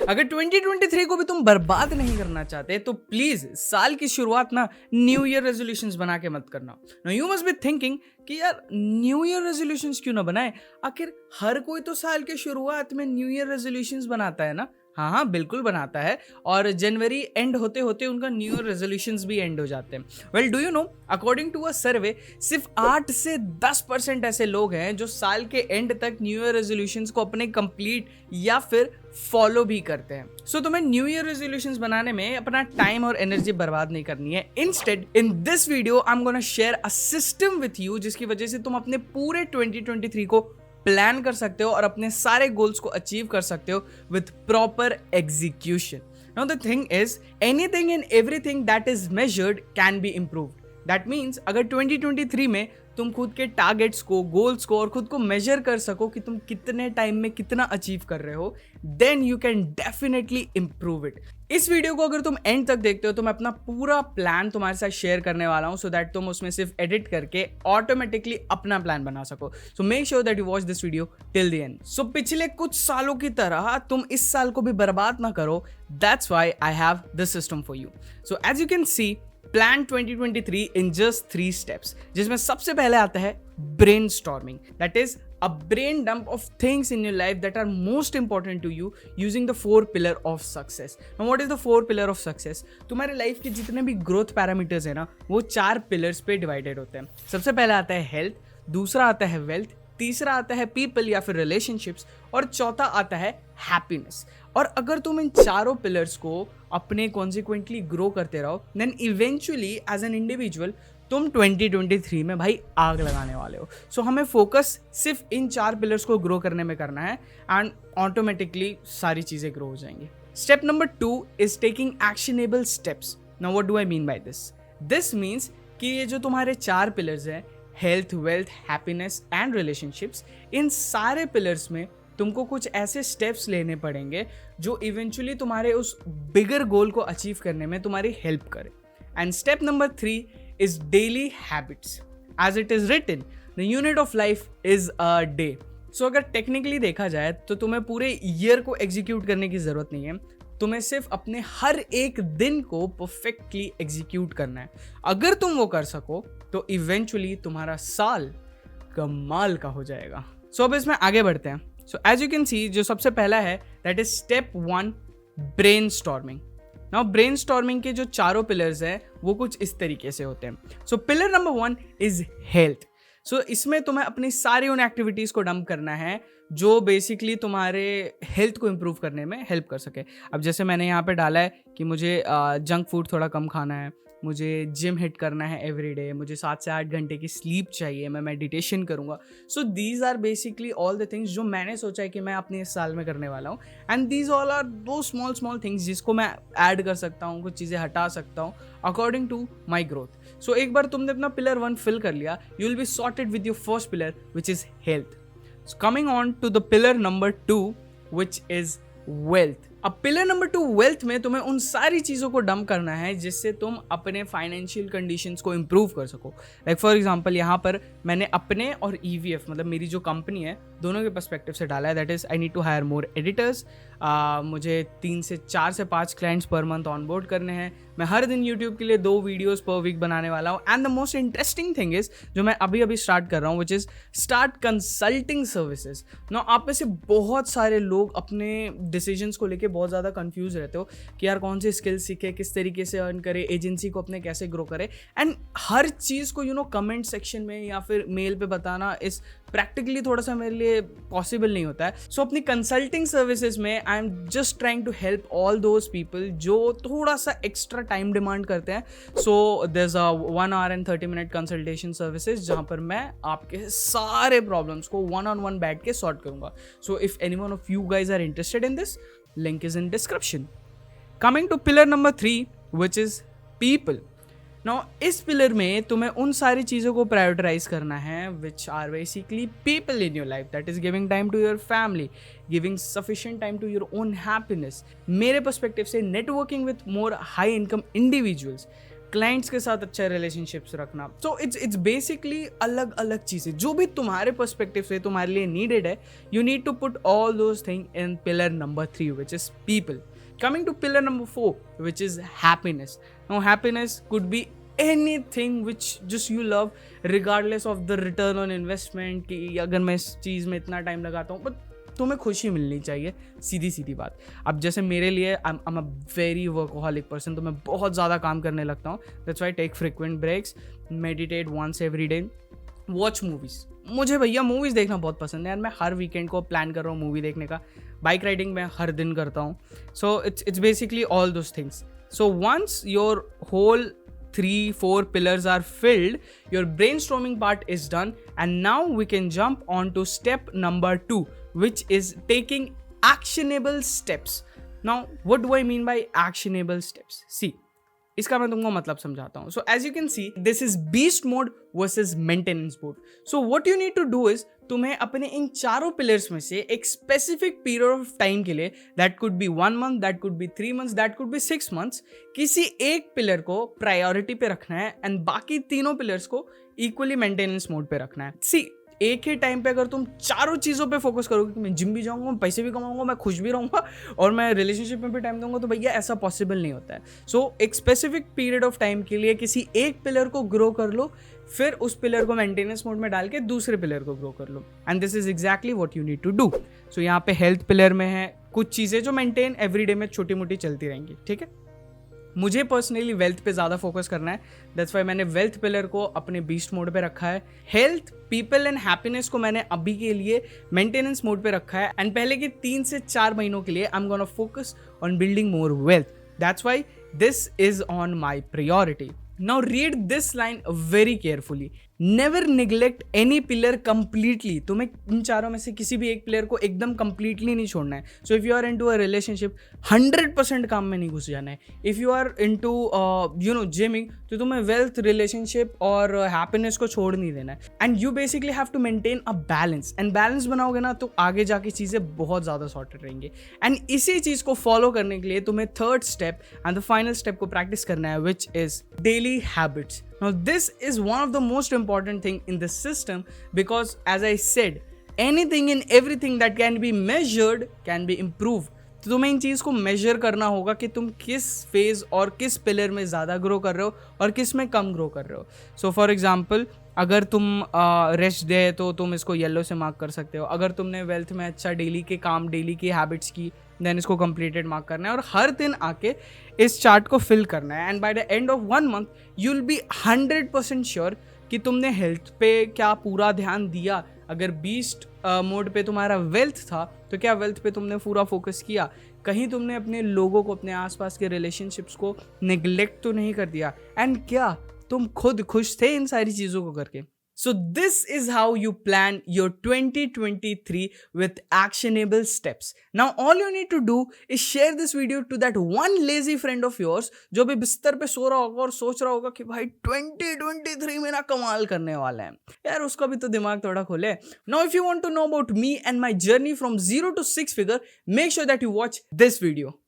अगर 2023 को भी तुम बर्बाद नहीं करना चाहते तो प्लीज साल की शुरुआत ना न्यू ईयर रेजोल्यूशंस बना के मत करना। Now you must be thinking कि यार न्यू ईयर रेजोल्यूशंस क्यों ना बनाए, आखिर हर कोई तो साल के शुरुआत में न्यू ईयर रेजोल्यूशंस बनाता है ना। हाँ हाँ बिल्कुल बनाता है, और जनवरी एंड होते होते उनका न्यू ईयर रेजोल्यूशंस भी एंड हो जाते हैं। Well do you know, according to a survey सिर्फ 8 से 10% ऐसे लोग हैं जो साल के एंड तक न्यू ईयर रेजोल्यूशंस को अपने कंप्लीट या फिर फॉलो भी करते हैं। सो तुम्हें न्यू ईयर रेजोल्यूशंस बनाने में अपना टाइम और एनर्जी बर्बाद नहीं करनी है। Instead in this video I am gonna share a system with you जिसकी वजह से तुम अपने पूरे 2023 को प्लान कर सकते हो और अपने सारे गोल्स को अचीव कर सकते हो with proper execution. Now the thing is, anything and everything that is measured can be improved. That means अगर 2023 में तुम खुद के टारगेट्स को, गोल्स को और खुद को मेजर कर सको कि तुम कितने टाइम में कितना अचीव कर रहे हो, then you can definitely improve it. इस वीडियो को अगर तुम एंड तक देखते हो तो मैं अपना पूरा प्लान तुम्हारे साथ शेयर करने वाला हूं, सो दैट तुम उसमें सिर्फ एडिट करके ऑटोमेटिकली अपना प्लान बना सको। So make sure that you watch this video till the end. So पिछले कुछ सालों की तरह तुम इस साल को भी बर्बाद ना करो, that's why I have this system for you. So as you can see, plan 2023 in just 3 steps, जिसमें सबसे पहले आता है brainstorming. That is a brain dump of things in your life that are most important to you using the 4 pillar of success. Now what is the 4 pillar of success? तुम्हारे life के जितने भी growth parameters है ना, वो 4 pillars पे divided होते हैं। सबसे पहला आता है हेल्थ, दूसरा आता है वेल्थ, तीसरा आता है पीपल या फिर रिलेशनशिप्स, और चौथा आता है हैप्पीनेस। और अगर तुम इन चारों पिलर्स को अपने कॉन्सिक्वेंटली ग्रो करते रहो, then eventually as an individual तुम 2023 में भाई आग लगाने वाले हो। सो हमें फोकस सिर्फ इन 4 पिलर्स को ग्रो करने में करना है एंड ऑटोमेटिकली सारी चीज़ें ग्रो हो जाएंगी। Step number 2 is taking actionable steps. Now what do I mean by this? This means कि ये जो तुम्हारे 4 पिलर्स हैं, health, wealth, happiness and relationships, इन सारे पिलर्स में तुमको कुछ ऐसे स्टेप्स लेने पड़ेंगे जो इवेंचुअली तुम्हारे उस बिगर गोल को अचीव करने में तुम्हारी हेल्प करे। And step number 3 is daily habits. As it is written, the unit of life is a day. So अगर टेक्निकली देखा जाए तो तुम्हें पूरे ईयर को एग्जीक्यूट करने की ज़रूरत नहीं है, तुम्हें सिर्फ अपने हर एक दिन को परफेक्टली एग्जीक्यूट करना है। अगर तुम वो कर सको तो इवेंचुअली तुम्हारा साल कमाल का हो जाएगा। सो अब इसमें आगे बढ़ते हैं। So as you can see, जो सबसे पहला है that is step 1, brainstorming. Now brainstorming के जो चारों पिलर्स हैं वो कुछ इस तरीके से होते हैं। सो पिलर नंबर 1 इज हेल्थ। सो इसमें तुम्हें अपनी सारी उन एक्टिविटीज़ को डंप करना है जो बेसिकली तुम्हारे हेल्थ को इम्प्रूव करने में हेल्प कर सके। अब जैसे मैंने यहाँ पे डाला है कि मुझे जंक फूड थोड़ा कम खाना है, मुझे जिम हिट करना है एवरी डे, मुझे 7 से 8 घंटे की स्लीप चाहिए, मैं मेडिटेशन करूँगा। So these are basically all the things जो मैंने सोचा है कि मैं अपने इस साल में करने वाला हूँ। एंड दीज ऑल आर दो स्मॉल थिंग्स जिसको मैं ऐड कर सकता हूँ, कुछ चीज़ें हटा सकता हूँ according to my growth. So एक बार तुमने अपना पिलर 1 फिल कर लिया, you will be sorted with your first pillar which is health. Coming on to the pillar number 2 which is wealth. अब पिलर नंबर 2 वेल्थ में तुम्हें उन सारी चीज़ों को डंप करना है जिससे तुम अपने फाइनेंशियल कंडीशंस को इम्प्रूव कर सको। लाइक फॉर एग्जांपल यहाँ पर मैंने अपने और EVF मतलब मेरी जो कंपनी है दोनों के पर्सपेक्टिव से डाला है। That is I need to hire more editors. मुझे 3 से 4 से 5 क्लाइंट्स पर मंथ ऑनबोर्ड करने हैं। मैं हर दिन यूट्यूब के लिए 2 वीडियोज़ पर वीक बनाने वाला हूँ। And the most interesting thing is जो मैं अभी स्टार्ट कर रहा हूँ which is start consulting services. Now आप में से बहुत सारे लोग अपने डिसीजंस को लेके बहुत ज़्यादा कंफ्यूज रहते हो कि यार कौन सी स्किल सीखे, किस तरीके से अर्न करे, एजेंसी को अपने कैसे ग्रो करे। एंड हर चीज़ को कमेंट सेक्शन में या फिर मेल पे बताना इस प्रैक्टिकली थोड़ा सा मेरे लिए पॉसिबल नहीं होता है। सो अपनी कंसल्टिंग सर्विसेज में I am just trying to help all those people जो थोड़ा सा एक्स्ट्रा टाइम डिमांड करते हैं। So there is a 1 hour and 30 minute consultation services जहाँ पर मैं आपके सारे प्रॉब्लम्स को 1-on-1 बैठ के सॉर्ट करूँगा। So if anyone of you guys are interested in this, link is in description. Coming to pillar number 3 which is people. Now इस पिलर में तुम्हें उन सारी चीज़ों को प्रायोरिटाइज करना है which are basically people in your life, that is giving time to your family, giving sufficient time to your own happiness. मेरे पर्सपेक्टिव से networking with more high income individuals, clients के साथ अच्छे रिलेशनशिप्स रखना. सो it's basically अलग अलग चीज़ें जो भी तुम्हारे पर्सपेक्टिव से तुम्हारे लिए नीडेड है. You need to put all those thing in pillar number 3, which is people. Coming to pillar number 4, which is happiness. Now, happiness could be anything which just you love, regardless of the return on investment. कि अगर मैं इस चीज़ में इतना time लगाता हूँ, but तुम्हें खुशी मिलनी चाहिए, सीधी सीधी बात. अब जैसे मेरे लिए I am a very workaholic person, तो मैं बहुत ज़्यादा काम करने लगता हूँ. That's why take frequent breaks, meditate once every day, watch movies. मुझे भैया मूवीज़ देखना बहुत पसंद है यार. मैं हर वीकेंड को प्लान कर रहा हूँ मूवी देखने का. बाइक राइडिंग मैं हर दिन करता हूँ. So it's basically all those things. So once your whole 3-4 pillars are filled, your brainstorming part is done, and now we can jump on to step number 2, which is taking actionable steps. Now, what do I mean by actionable steps? See, इसका मैं तुमको मतलब समझाता हूँ. So as you can see, this is beast mode versus maintenance mode. So what you need to do is, तुम्हें अपने इन चारों pillars में से एक स्पेसिफिक पीरियड ऑफ टाइम के लिए, that could be 1 month, that could be 3 months, that could be 6 months, किसी एक पिलर को प्रायोरिटी पे रखना है एंड बाकी तीनों पिलर्स को इक्वली मेंटेनेंस मोड पे रखना है. सी, एक ही टाइम पे अगर तुम चारों चीज़ों पे फोकस करोगे कि मैं जिम भी जाऊंगा, मैं पैसे भी कमाऊंगा, मैं खुश भी रहूंगा और मैं रिलेशनशिप में भी टाइम दूंगा, तो भैया ऐसा पॉसिबल नहीं होता है. सो एक स्पेसिफिक पीरियड ऑफ टाइम के लिए किसी एक पिलर को ग्रो कर लो, फिर उस पिलर को मेंटेनेंस मोड में डाल के दूसरे पिलर को ग्रो कर लो. And this is exactly what you need to do. So यहाँ पे हेल्थ पिलर में है कुछ चीज़ें जो मेंटेन एवरीडे में छोटी मोटी चलती रहेंगी. ठीक है, मुझे पर्सनली वेल्थ पे ज़्यादा फोकस करना है. दैट्स वाई मैंने वेल्थ पिलर को अपने बीस्ट मोड पे रखा है. हेल्थ, पीपल एंड हैप्पीनेस को मैंने अभी के लिए मेंटेनेंस मोड पे रखा है. एंड पहले के 3 से 4 महीनों के लिए I am gonna focus on building more wealth. That's why this is on my priority. Now read this line very carefully. Never neglect any pillar completely. तुम्हें इन चारों में से किसी भी एक पिलर को एकदम completely नहीं छोड़ना है. So if you are into a relationship, 100% काम में नहीं घुस जाना है. If you are into gymming, तो तुम्हें wealth, relationship और happiness को छोड़ नहीं देना है. And you basically have to maintain a balance. And balance बनाओगे ना तो आगे जाके चीज़ें बहुत ज़्यादा sorted रहेंगी. And इसी चीज़ को follow करने के लिए तुम्हें third step and the final step को practice करना है, which is daily habits. Now this is one of the most important thing in this system, because as I said, anything and everything that can be measured can be improved. तो तुम्हें इन चीज़ को major करना होगा कि तुम किस phase और किस पिलर में ज़्यादा ग्रो कर रहे हो और किस में कम ग्रो कर रहे हो. सो फॉर एग्जाम्पल, अगर तुम रेस्ट डे है तो तुम इसको येलो से मार्क कर सकते हो. अगर तुमने वेल्थ में अच्छा डेली के काम, डेली की हैबिट्स की, देन इसको कंप्लीटेड मार्क करना है और हर दिन आके इस चार्ट को फिल करना है. And by the end of 1 month you will B 100% sure कि तुमने हेल्थ पे क्या पूरा ध्यान दिया. अगर बीस्ट मोड पे तुम्हारा वेल्थ था तो क्या वेल्थ पे तुमने पूरा फोकस किया. कहीं तुमने अपने लोगों को, अपने आसपास के रिलेशनशिप्स को नेग्लेक्ट तो नहीं कर दिया. एंड क्या तुम खुद खुश थे इन सारी चीज़ों को करके. So this is how you plan your 2023 with actionable steps. Now all you need to do is share this video to that one lazy friend of yours जो भी बिस्तर पे सो रहा होगा और सोच रहा होगा कि भाई 2023 में ना कमाल करने वाला है यार, उसका भी तो दिमाग थोड़ा खोले. Now if you want to know about me and my journey from 0 to 6 figure, make sure that you watch this video.